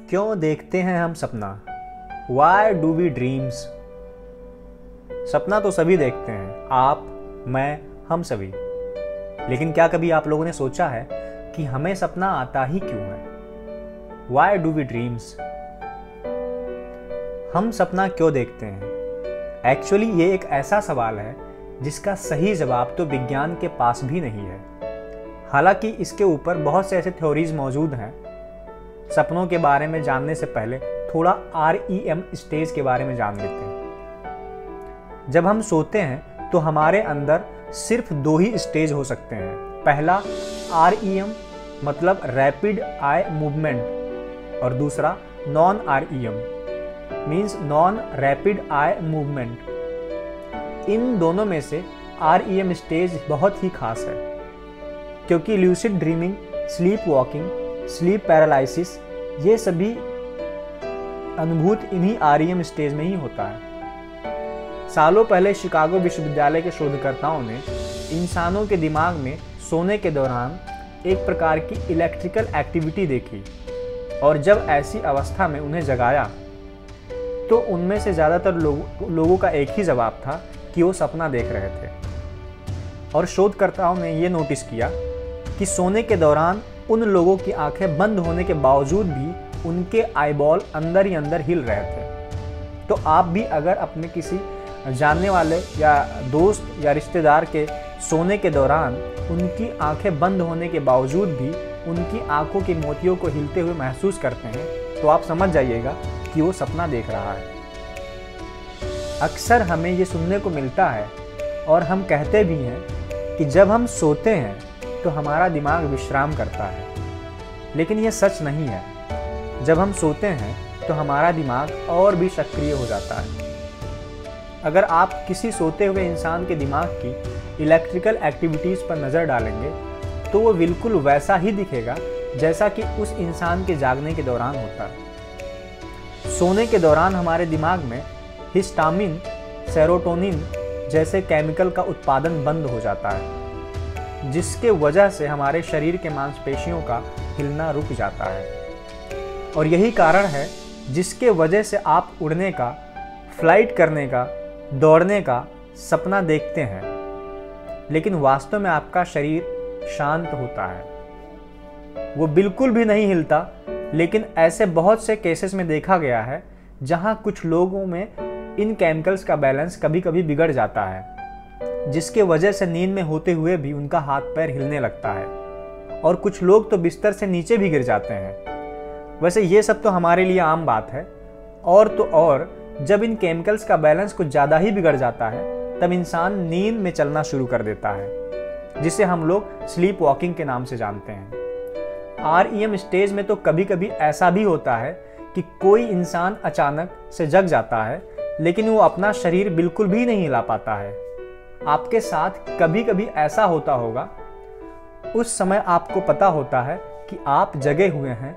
क्यों देखते हैं हम सपना? Why do we dreams? सपना तो सभी देखते हैं, आप, मैं, हम सभी। लेकिन क्या कभी आप लोगों ने सोचा है कि हमें सपना आता ही क्यों है? Why do we dreams? हम सपना क्यों देखते हैं? एक्चुअली ये एक ऐसा सवाल है जिसका सही जवाब तो विज्ञान के पास भी नहीं है। हालांकि इसके ऊपर बहुत से ऐसे थ्योरीज मौजूद हैं। सपनों के बारे में जानने से पहले थोड़ा REM स्टेज के बारे में जान लेते हैं। जब हम सोते हैं तो हमारे अंदर सिर्फ 2 ही स्टेज हो सकते हैं। पहला REM मतलब रैपिड आई मूवमेंट और दूसरा non REM means non rapid eye movement. इन दोनों में से REM स्टेज बहुत ही खास है, क्योंकि lucid dreaming, sleep walking, sleep paralysis ये सभी अनुभूत इन्हीं REM स्टेज में ही होता है। सालों पहले शिकागो विश्वविद्यालय के शोधकर्ताओं ने इंसानों के दिमाग में सोने के दौरान एक प्रकार की इलेक्ट्रिकल एक्टिविटी देखी और जब ऐसी अवस्था में उन्हें जगाया तो उनमें से ज़्यादातर लोगों का एक ही जवाब था कि वो सपना देख रहे थे। और शोधकर्ताओं ने ये नोटिस किया कि सोने के दौरान उन लोगों की आंखें बंद होने के बावजूद भी उनके आईबॉल अंदर ही अंदर हिल रहे थे। तो आप भी अगर अपने किसी जानने वाले या दोस्त या रिश्तेदार के सोने के दौरान उनकी आंखें बंद होने के बावजूद भी उनकी आंखों के मोतियों को हिलते हुए महसूस करते हैं तो आप समझ जाइएगा कि वो सपना देख रहा है। अक्सर हमें ये सुनने को मिलता है और हम कहते भी हैं कि जब हम सोते हैं तो हमारा दिमाग विश्राम करता है, लेकिन ये सच नहीं है। जब हम सोते हैं तो हमारा दिमाग और भी सक्रिय हो जाता है। अगर आप किसी सोते हुए इंसान के दिमाग की इलेक्ट्रिकल एक्टिविटीज़ पर नज़र डालेंगे तो वो बिल्कुल वैसा ही दिखेगा जैसा कि उस इंसान के जागने के दौरान होता है। सोने के दौरान हमारे दिमाग में हिस्टामिन, सेरोटोनिन जैसे केमिकल का उत्पादन बंद हो जाता है, जिसके वजह से हमारे शरीर के मांसपेशियों का हिलना रुक जाता है। और यही कारण है जिसके वजह से आप उड़ने का, फ्लाइट करने का, दौड़ने का सपना देखते हैं, लेकिन वास्तव में आपका शरीर शांत होता है, वो बिल्कुल भी नहीं हिलता। लेकिन ऐसे बहुत से केसेस में देखा गया है जहां कुछ लोगों में इन केमिकल्स का बैलेंस कभी कभी बिगड़ जाता है, जिसके वजह से नींद में होते हुए भी उनका हाथ पैर हिलने लगता है और कुछ लोग तो बिस्तर से नीचे भी गिर जाते हैं। वैसे ये सब तो हमारे लिए आम बात है, और तो और जब इन केमिकल्स का बैलेंस कुछ ज़्यादा ही बिगड़ जाता है तब इंसान नींद में चलना शुरू कर देता है, जिसे हम लोग स्लीप वॉकिंग के नाम से जानते हैं। REM स्टेज में तो कभी कभी ऐसा भी होता है कि कोई इंसान अचानक से जग जाता है, लेकिन वो अपना शरीर बिल्कुल भी नहीं हिला पाता है। आपके साथ कभी कभी ऐसा होता होगा। उस समय आपको पता होता है कि आप जगे हुए हैं,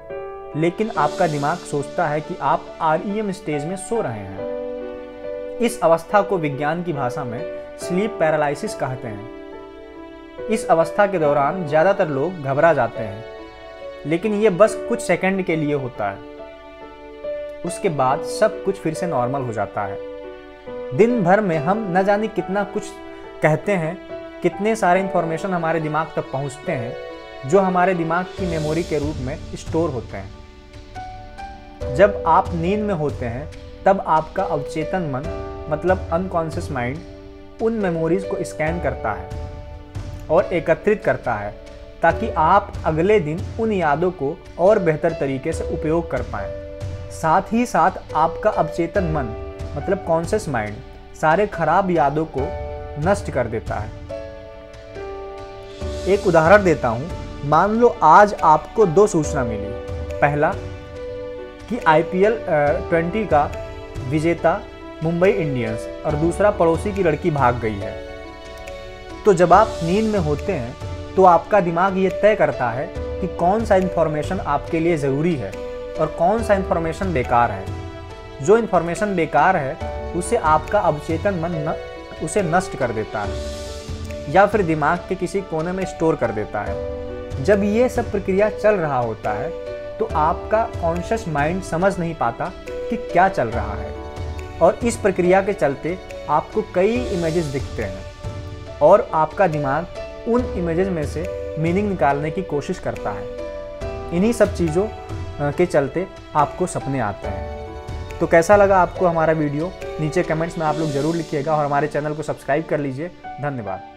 लेकिन आपका दिमाग सोचता है कि आप REM स्टेज में सो रहे हैं। इस अवस्था को विज्ञान की भाषा में स्लीप पैरालिसिस कहते हैं। इस अवस्था के दौरान ज़्यादातर लोग घबरा जाते हैं, लेकिन ये बस कुछ सेकंड के लिए होता है। उसके बाद सब कुछ फिर से नॉर्मल हो जाता है। दिन भर में हम न जाने कितना कुछ कहते हैं, कितने सारे इंफॉर्मेशन हमारे दिमाग तक पहुंचते हैं जो हमारे दिमाग की मेमोरी के रूप में स्टोर होते हैं। जब आप नींद में होते हैं तब आपका अवचेतन मन मतलब अनकॉन्शियस माइंड उन मेमोरीज को स्कैन करता है और एकत्रित करता है, ताकि आप अगले दिन उन यादों को और बेहतर तरीके से उपयोग कर पाएं। साथ ही साथ आपका अवचेतन मन मतलब कॉन्शियस माइंड सारे खराब यादों को नष्ट कर देता है। एक उदाहरण देता हूं। मान लो आज आपको 2 सूचना मिली। पहला कि IPL 20 का विजेता मुंबई इंडियंस और दूसरा पड़ोसी की लड़की भाग गई है। तो जब आप नींद में होते हैं तो आपका दिमाग ये तय करता है कि कौन सा इंफॉर्मेशन आपके लिए ज़रूरी है और कौन सा इंफॉर्मेशन बेकार है। जो इंफॉर्मेशन बेकार है उसे आपका अवचेतन मन उसे नष्ट कर देता है या फिर दिमाग के किसी कोने में स्टोर कर देता है। जब ये सब प्रक्रिया चल रहा होता है तो आपका कॉन्शियस माइंड समझ नहीं पाता कि क्या चल रहा है, और इस प्रक्रिया के चलते आपको कई इमेजेस दिखते हैं और आपका दिमाग उन इमेजेस में से मीनिंग निकालने की कोशिश करता है। इन्हीं सब चीज़ों के चलते आपको सपने आते हैं। तो कैसा लगा आपको हमारा वीडियो, नीचे कमेंट्स में आप लोग ज़रूर लिखिएगा और हमारे चैनल को सब्सक्राइब कर लीजिए। धन्यवाद।